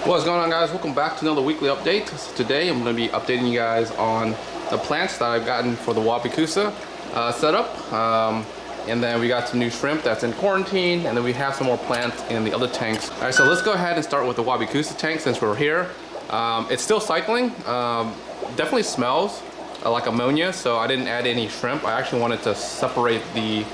What's going on, guys? Welcome back to another weekly update. So today I'm going to be updating you guys on the plants that I've gotten for the Wabi Kusa setup. And then we got some new shrimp that's in quarantine, and then we have some more plants in the other tanks. All right, so let's go ahead and start with the Wabi Kusa tank since we're here. It's still cycling. Definitely smells like ammonia, so I didn't add any shrimp. I actually wanted to separate the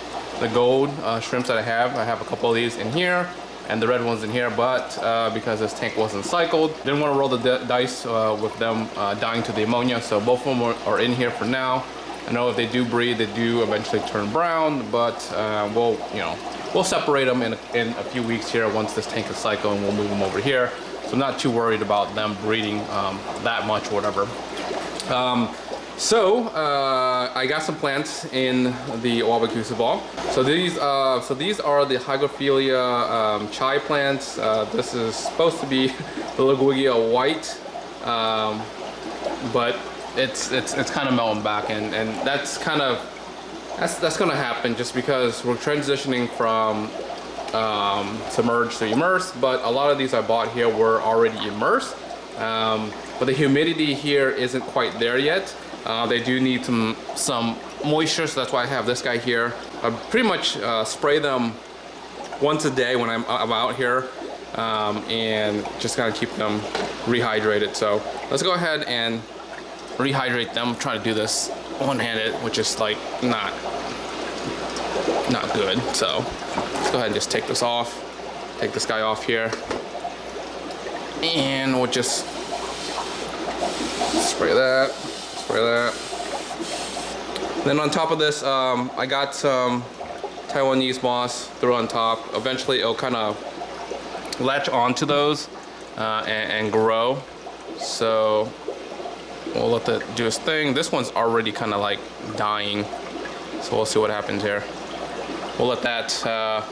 gold shrimps that I have. I have a couple of these in here and the red ones in here, but because this tank wasn't cycled, didn't want to roll the dice with them dying to the ammonia, so both of them are in here for now. I know if they do breed, they do eventually turn brown, but we'll separate them in a few weeks here once this tank is cycled, and we'll move them over here. So I'm not too worried about them breeding that much or whatever. I got some plants in the Wabi Kusa ball. So these are the Hygrophila chai plants. This is supposed to be the Liguigia white, but it's kind of melting back, and that's gonna happen just because we're transitioning from submerged to immersed. But a lot of these I bought here were already immersed, but the humidity here isn't quite there yet. They do need some moisture, so that's why I have this guy here. I pretty much spray them once a day when I'm out here, and just kind of keep them rehydrated. So let's go ahead and rehydrate them. I'm trying to do this one-handed, which is like not good. So let's go ahead and just take this off. Take this guy off here, and we'll just spray that. Then on top of this, I got some Taiwanese moss, throw on top. Eventually it'll kind of latch onto those and grow. So we'll let that do its thing. This one's already kind of like dying, so we'll see what happens here. We'll let that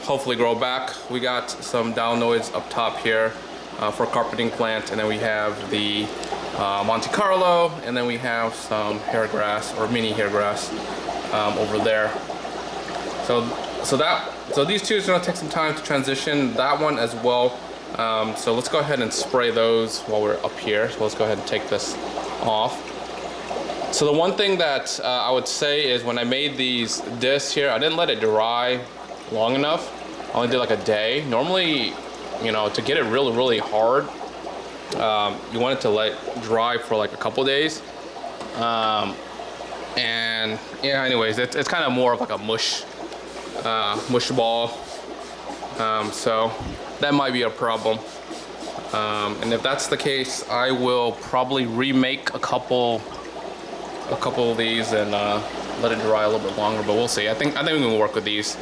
hopefully grow back. We got some Dalnoids up top here for carpeting plant, and then we have the Monte Carlo, and then we have some hair grass or mini hair grass over there. So these two is going to take some time to transition. That one as well. So let's go ahead and spray those while we're up here. So let's go ahead and take this off. So the one thing that I would say is when I made these discs here, I didn't let it dry long enough. I only did like a day. Normally, to get it really hard, you want it to let dry for like a couple days, and yeah, anyways, it's kind of more of like a mush ball, so that might be a problem, and if that's the case, I will probably remake a couple of these and let it dry a little bit longer, but we'll see. I think we can work with these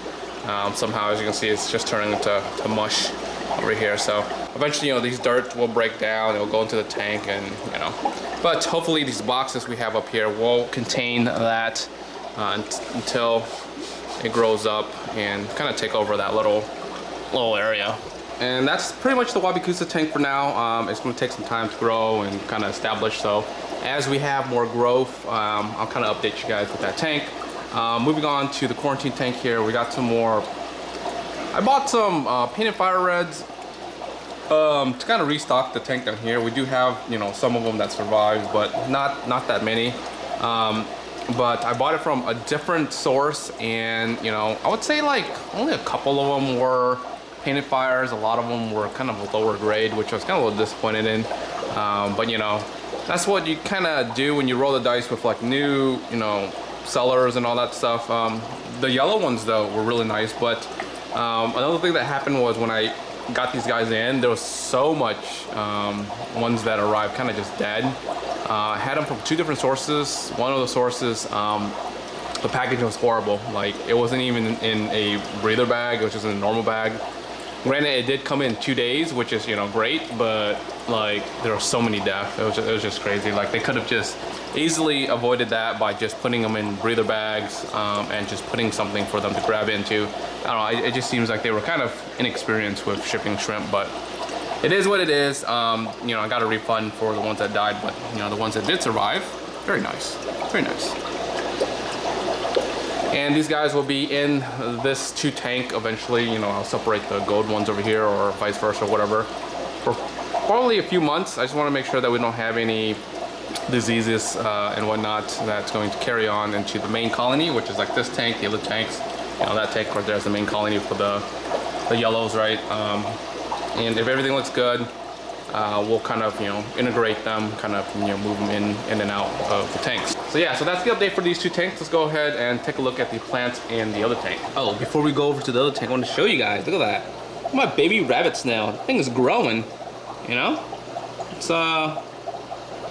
somehow. As you can see, it's just turning into mush over here. So eventually, these dirt will break down, it'll go into the tank, and but hopefully these boxes we have up here will contain that until it grows up and kind of take over that little area. And that's pretty much the Wabi Kusa tank for now. It's going to take some time to grow and kind of establish. So as we have more growth, I'll kind of update you guys with that tank. Moving on to the quarantine tank here, we got some more. I bought some painted fire reds to kind of restock the tank down here. We do have, some of them that survived, but not that many. But I bought it from a different source, and I would say like only a couple of them were painted fires. A lot of them were kind of a lower grade, which I was kind of a little disappointed in. But that's what you kind of do when you roll the dice with like new, sellers and all that stuff. The yellow ones though were really nice, but another thing that happened was when I got these guys in, there was so much ones that arrived kind of just dead. I had them from two different sources. One of the sources, the packaging was horrible. Like, it wasn't even in a breather bag, it was just in a normal bag. Granted, it did come in 2 days, which is, great, but like there were so many deaths. It was just crazy. Like, they could have just easily avoided that by just putting them in breather bags and just putting something for them to grab into. I don't know, it just seems like they were kind of inexperienced with shipping shrimp, but it is what it is. I got a refund for the ones that died, but the ones that did survive, very nice, very nice. And these guys will be in this 2 tank eventually. I'll separate the gold ones over here or vice versa, whatever. for probably a few months. I just want to make sure that we don't have any diseases and whatnot that's going to carry on into the main colony, which is like this tank, the other tanks. You know, that tank right there is the main colony for the yellows, right? And if everything looks good, we'll kind of, you know, integrate them, kind of, you know, move them in and out of the tanks. So yeah, so that's the update for these two tanks. Let's go ahead and take a look at the plants in the other tank. Oh, before we go over to the other tank, I want to show you guys. Look at that. Look at my baby rabbit snail. The thing is growing, you know? It's about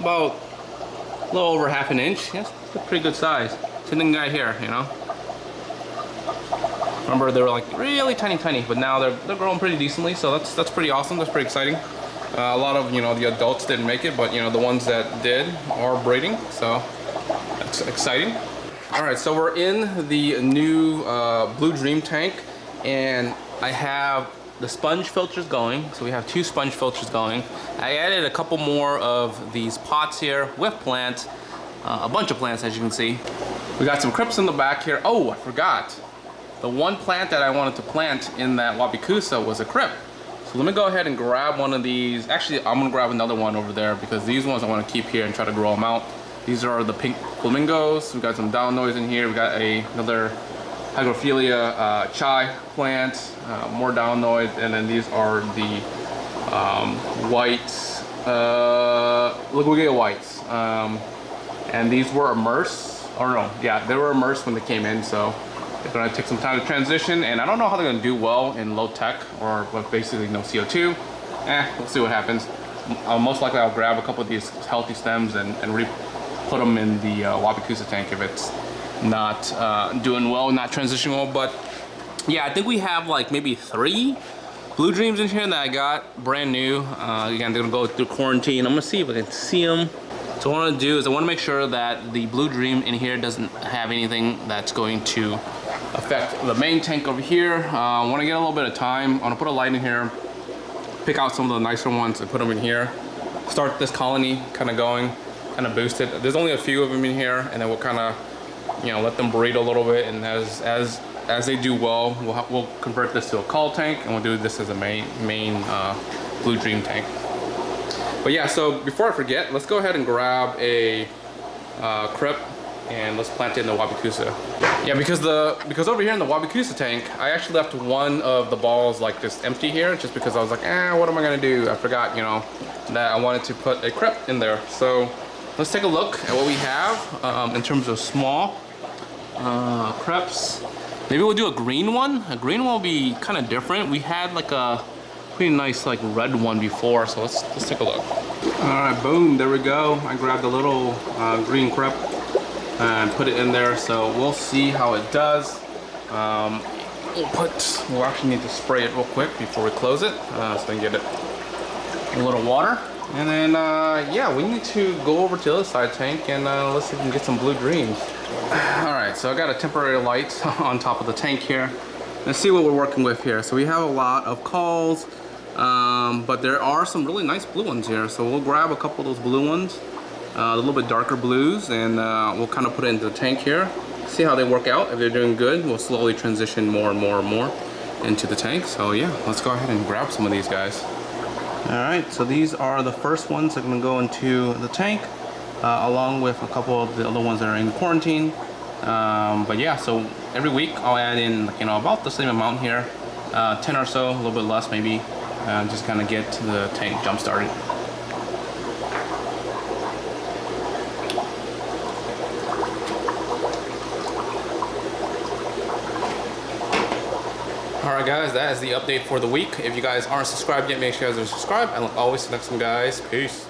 a little over half an inch. Yes, it's a pretty good size. Same guy here, you know? Remember, they were like really tiny, but now they're growing pretty decently, so that's pretty awesome. That's pretty exciting. A lot of, you know, the adults didn't make it, but you know, the ones that did are breeding, so that's exciting. All right, so we're in the new Blue Dream tank, and I have the sponge filters going. So we have 2 sponge filters going. I added a couple more of these pots here with plants, a bunch of plants, as you can see. We got some Crepes in the back here. Oh, I forgot. The one plant that I wanted to plant in that Wabi Kusa was a Crepe. So let me go ahead and grab one of these. Actually, I'm gonna grab another one over there because these ones I want to keep here and try to grow them out. These are the pink flamingos. We got some down noise in here. We got another Hygrophila chai plant, more down noise, and then these are the white Liquidia whites. And these were immersed, or no, yeah, they were immersed when they came in, so they're gonna take some time to transition, and I don't know how they're gonna do well in low tech or with basically no CO2. We'll see what happens. Most likely I'll grab a couple of these healthy stems and put them in the Wabi Kusa tank if it's not doing well, not transitioning well. But yeah, I think we have like maybe 3 Blue Dreams in here that I got brand new. Again, they're gonna go through quarantine. I'm gonna see if I can see them. So what I want to do is I want to make sure that the Blue Dream in here doesn't have anything that's going to affect the main tank over here. I want to get a little bit of time. I want to put a light in here, pick out some of the nicer ones and put them in here. Start this colony kind of going, kind of boost it. There's only a few of them in here, and then we'll kind of, you know, let them breed a little bit. And as they do well, we'll convert this to a call tank, and we'll do this as a main Blue Dream tank. But yeah, so before I forget, let's go ahead and grab a Crepe and let's plant it in the Wabi Kusa. Yeah, because over here in the Wabi Kusa tank, I actually left one of the balls like just empty here, just because I was like, what am I gonna do? I forgot, you know, that I wanted to put a Crepe in there. So let's take a look at what we have in terms of small Crepes. Maybe we'll do a green one. A green one will be kind of different. We had like a pretty nice like red one before, so let's take a look. All right, boom, there we go. I grabbed a little green Crepe and put it in there, so we'll see how it does. We'll actually need to spray it real quick before we close it, so we can get it a little water. And then yeah, we need to go over to the other side tank and let's see if we can get some Blue Dreams. All right, so I got a temporary light on top of the tank here. Let's see what we're working with here. So we have a lot of calls, but there are some really nice blue ones here. So we'll grab a couple of those blue ones, a little bit darker blues, and we'll kind of put it into the tank here. See how they work out. If they're doing good, we'll slowly transition more and more and more into the tank. So yeah, let's go ahead and grab some of these guys. All right, so these are the first ones that are gonna go into the tank, along with a couple of the other ones that are in quarantine. But yeah, so every week I'll add in, you know, about the same amount here, 10 or so, a little bit less maybe, just kind of get the tank jump started. Alright guys, that is the update for the week. If you guys aren't subscribed yet, make sure you guys are subscribed, and I'll always see you next time guys. Peace.